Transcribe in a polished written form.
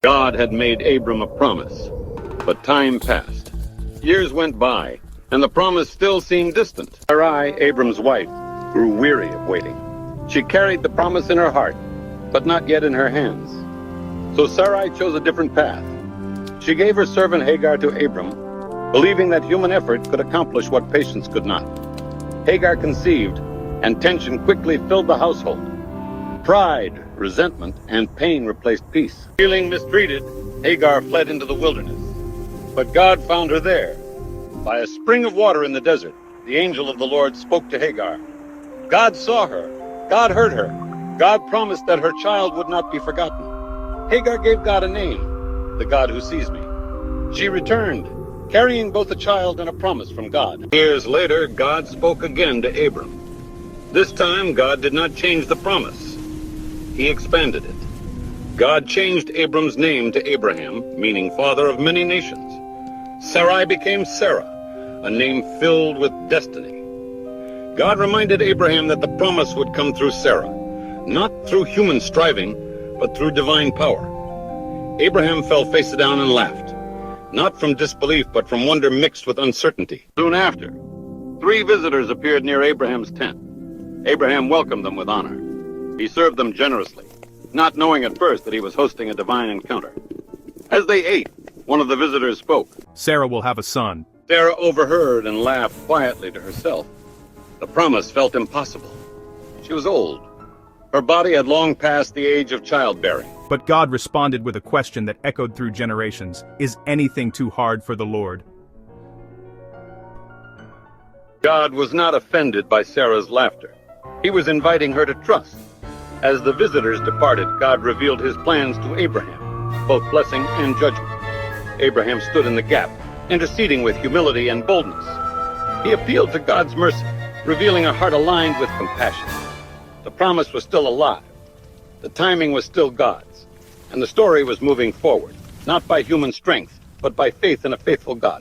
God had made Abram a promise, but time passed. Years went by, and the promise still seemed distant. Sarai, Abram's wife, grew weary of waiting. She carried the promise in her heart, but not yet in her hands. So Sarai chose a different path. She gave her servant Hagar to Abram, believing that human effort could accomplish what patience could not. Hagar conceived, and tension quickly filled the household. Pride, resentment, and pain replaced peace. Feeling mistreated, Hagar fled into the wilderness. But God found her there. By a spring of water in the desert, the angel of the Lord spoke to Hagar. God saw her. God heard her. God promised that her child would not be forgotten. Hagar gave God a name, the God who sees me. She returned, carrying both a child and a promise from God. Years later, God spoke again to Abram. This time, God did not change the promise. He expanded it. God changed Abram's name to Abraham, meaning father of many nations. Sarai became Sarah, a name filled with destiny. God reminded Abraham that the promise would come through Sarah, not through human striving, but through divine power. Abraham fell face down and laughed, not from disbelief, but from wonder mixed with uncertainty. Soon after, 3 visitors appeared near Abraham's tent. Abraham welcomed them with honor. He served them generously, not knowing at first that he was hosting a divine encounter. As they ate, one of the visitors spoke. Sarah will have a son. Sarah overheard and laughed quietly to herself. The promise felt impossible. She was old. Her body had long passed the age of childbearing. But God responded with a question that echoed through generations. Is anything too hard for the Lord? God was not offended by Sarah's laughter. He was inviting her to trust. As the visitors departed, God revealed his plans to Abraham, both blessing and judgment. Abraham stood in the gap, interceding with humility and boldness. He appealed to God's mercy, revealing a heart aligned with compassion. The promise was still alive. The timing was still God's. And the story was moving forward, not by human strength, but by faith in a faithful God.